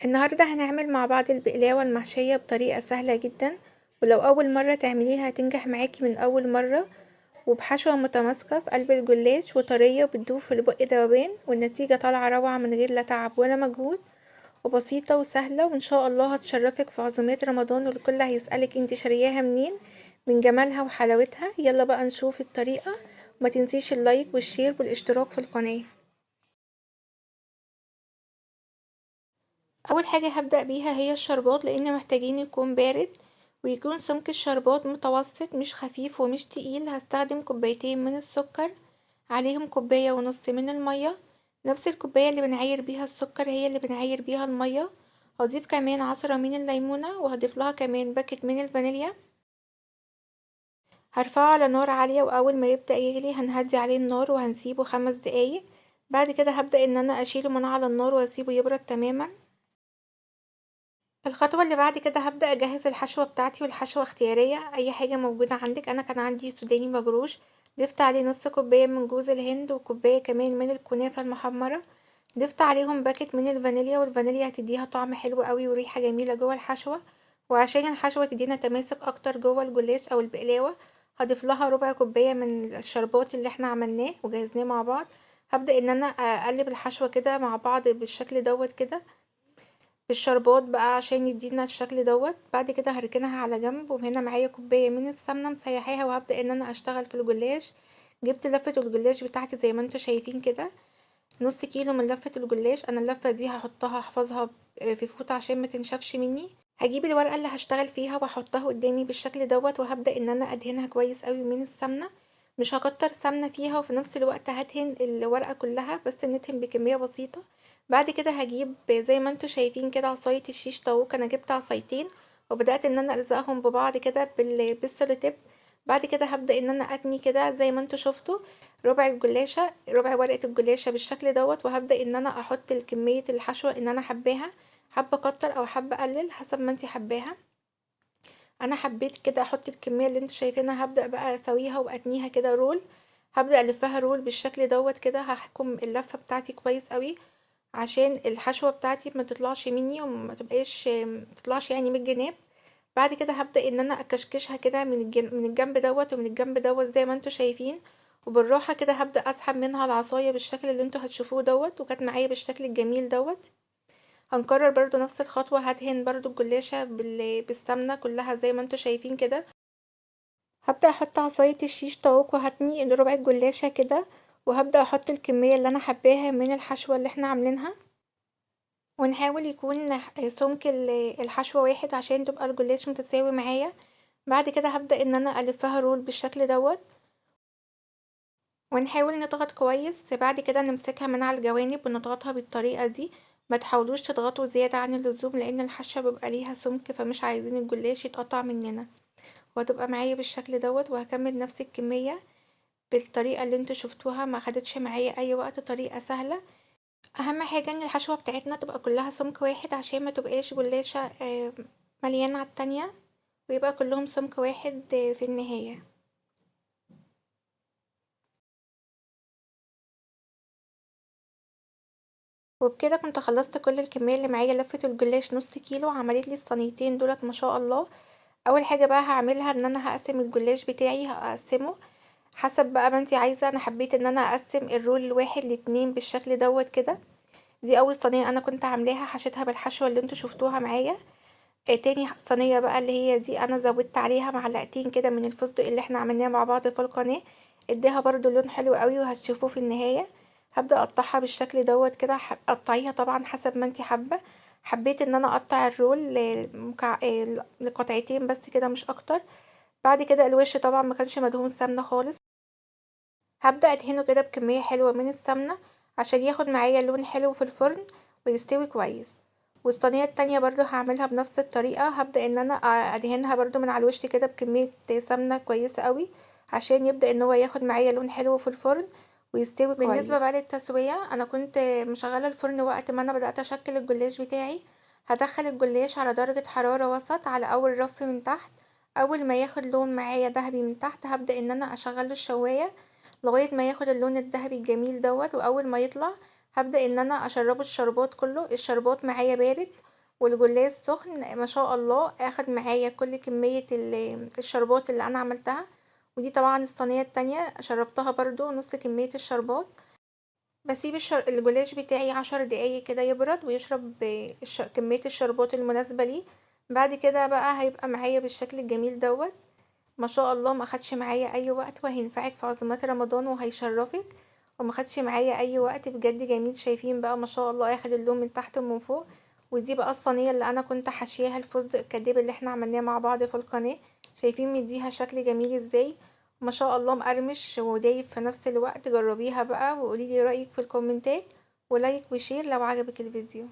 النهاردة هنعمل مع بعض البقلاوة المحشية بطريقة سهلة جدا، ولو أول مرة تعمليها هتنجح معاكي من أول مرة، وبحشوة متماسكة في قلب الجلاش وطرية بتدوب في البق دوبان، والنتيجة طالعة روعة من غير لا تعب ولا مجهود، وبسيطة وسهلة، وإن شاء الله هتشرفك في عزومات رمضان والكل هيسألك انت شارياها منين من جمالها وحلاوتها. يلا بقى نشوف الطريقة، وما تنسيش اللايك والشير والاشتراك في القناة. اول حاجة هبدأ بيها هي الشربات، لان محتاجين يكون بارد ويكون سمك الشربات متوسط مش خفيف ومش تقيل. هستخدم كوبايتين من السكر، عليهم كوباية ونص من المية، نفس الكوباية اللي بنعاير بيها السكر هي اللي بنعاير بيها المية. هضيف كمان عصرة من الليمونة، وهضيف لها كمان باكت من الفانيليا. هرفعه على نار عالية، واول ما يبدأ يغلي هنهدي عليه النار وهنسيبه 5 دقايق. بعد كده هبدأ ان انا اشيله من على النار واسيبه يبرد تماما. الخطوة اللي بعد كده هبدأ اجهز الحشوة بتاعتي، والحشوة اختيارية اي حاجة موجودة عندك. انا كان عندي سوداني مجروش، ضفت عليه نص كوباية من جوز الهند وكوباية كمان من الكنافة المحمرة. ضفت عليهم باكت من الفانيليا، والفانيليا هتديها طعم حلو قوي وريحة جميلة جوه الحشوة. وعشان الحشوة تدينا تماسك اكتر جوه الجلاش او البقلاوة، هضيف لها ربع كوباية من الشربات اللي احنا عملناه وجهزناه مع بعض. هبدأ ان انا اقلب الحشوة كده مع بعض بالشكل دوت كده بالشربات بقى عشان يدينا الشكل دوت. بعد كده هركنها على جنب، وهنا معايا كوباية من السمنة مسيحاها، وهبدأ ان انا اشتغل في الجلاش. جبت لفة الجلاش بتاعتي زي ما انتوا شايفين كده، نص كيلو من لفة الجلاش. انا اللفة دي هحطها احفظها في فوطة عشان ما تنشفش مني. هجيب الورقة اللي هشتغل فيها واحطها قدامي بالشكل دوت، وهبدأ ان انا ادهنها كويس قوي من السمنة. مش هكتر سمنة فيها، وفي نفس الوقت هدهن الورقة كلها بس ندهن بكمية بسيطة. بعد كده هجيب زي ما انتوا شايفين كده عصاية الشيش طاووق، انا جبت عصايتين وبدأت ان انا الزقهم ببعض كده بالسلوتيب. بعد كده هبدأ ان انا اتني كده زي ما انتوا شفتوا ربع الجلاشة، ربع ورقة الجلاشة بالشكل دوت، وهبدأ ان انا احط الكمية الحشوة ان انا حباها، حابة اكتر او حابة اقلل حسب ما انتي حباها. انا حبيت كده احط الكمية اللي انتوا شايفينها. هبدأ بقى اسويها واتنيها كده رول، هبدأ الفها رول بالشكل دوت كده. هحكم اللفة بتاعتي كويس قوي عشان الحشوة بتاعتي ما تطلعش مني وما تبقاش متطلعش يعني من الجناب. بعد كده هبدأ ان انا اكشكشها كده من الجنب دوت ومن الجنب دوت زي ما انتوا شايفين، وبالراحة كده هبدأ اسحب منها العصاية بالشكل اللي انتوا هتشوفوه دوت، وكانت معايا بالشكل الجميل دوت. هنكرر برضو نفس الخطوة، هدهن برضو الجلاشة بالسمنة كلها زي ما انتوا شايفين كده. هبدأ احط عصاية الشيش طاووق وهتني ربع الجلاشة كده، وهبدأ احط الكمية اللي انا حباها من الحشوة اللي احنا عاملينها، ونحاول يكون سمك الحشوة واحد عشان تبقى الجلاش متساوي معايا. بعد كده هبدأ ان انا الفها رول بالشكل دوت، ونحاول نضغط كويس. بعد كده نمسكها من على الجوانب ونضغطها بالطريقة دي. ما تحاولوش تضغطوا زيادة عن اللزوم، لان الحشة بيبقى ليها سمك فمش عايزين الجلاش يتقطع مننا. وهتبقى معايا بالشكل دوت، وهكمل نفس الكمية بالطريقة اللي انتوا شفتوها. ما خدتش معايا اي وقت، طريقة سهلة. اهم حاجة ان الحشوة بتاعتنا تبقى كلها سمك واحد عشان ما تبقاش جلاشة مليانة على التانية، ويبقى كلهم سمك واحد في النهاية. وبكده كنت خلصت كل الكمية اللي معايا. لفة الجلاش نص كيلو عملت لي الصينيتين دولت ما شاء الله. اول حاجة بقى هعملها ان انا هقسم الجلاش بتاعي، هقسمه حسب بقى ما انتي عايزة. انا حبيت ان انا اقسم الرول الواحد لاتنين بالشكل دوت كده. دي اول صينية انا كنت عاملاها، حشيتها بالحشوة اللي انتوا شفتوها معايا. تاني صينية بقى اللي هي دي انا زودت عليها معلقتين كده من الفستق اللي احنا عملناه مع بعض في القناة، اديها برضو لون حلو قوي وهتشوفوه في النهاية. هبدأ اقطعها بالشكل دوت كده، قطعيها طبعا حسب ما انتي حابة. حبيت ان انا اقطع الرول لقطعتين بس كده مش اكتر. بعد كده الوش طبعا ما كانش مدهون سمنة خالص. هبدأ ادهنه كده بكمية حلوة من السمنة عشان ياخد معايا لون حلو في الفرن ويستوي كويس. والصينية التانية برضو هعملها بنفس الطريقة. هبدأ ان انا ادهنها برضو من على الوش كده بكمية سمنة كويسة قوي عشان يبدأ ان هو ياخد معايا لون حلو في الفرن ويستوي كويس. بالنسبة بقى للتسوية، انا كنت مشغلة الفرن وقت ما انا بدأت اشكل الجلاش بتاعي. هدخل الجلاش على درجة حرارة وسط على اول رف من تحت. اول ما ياخد لون معايا ذهبي من تحت هبدأ ان انا اشغله الشواية لغاية ما ياخد اللون الذهبي الجميل دوت. واول ما يطلع هبدأ ان انا اشربه الشربات كله. الشربات معايا بارد، والجلاش سخن ما شاء الله، اخد معايا كل كمية الشربات اللي انا عملتها. ودي طبعا الصينية التانية شربتها برضو نص كمية الشربات. بسيب الجلاش بتاعي 10 دقايق كده يبرد ويشرب كمية الشربات المناسبة ليه. بعد كده بقى هيبقى معايا بالشكل الجميل دوت. ما شاء الله ما خدش معايا اي وقت، وهينفعك في عزومات رمضان وهيشرفك. وما خدش معايا اي وقت، بجد جميل. شايفين بقى ما شاء الله اخد اللون من تحت ومن فوق. ودي بقى الصينيه اللي انا كنت حاشياها الفستق الكداب اللي احنا عملناه مع بعض في القناه. شايفين مديها شكل جميل ازاي؟ ما شاء الله مقرمش ودايب في نفس الوقت. جربيها بقى وقوليلي رايك في الكومنتات، ولايك وشير لو عجبك الفيديو.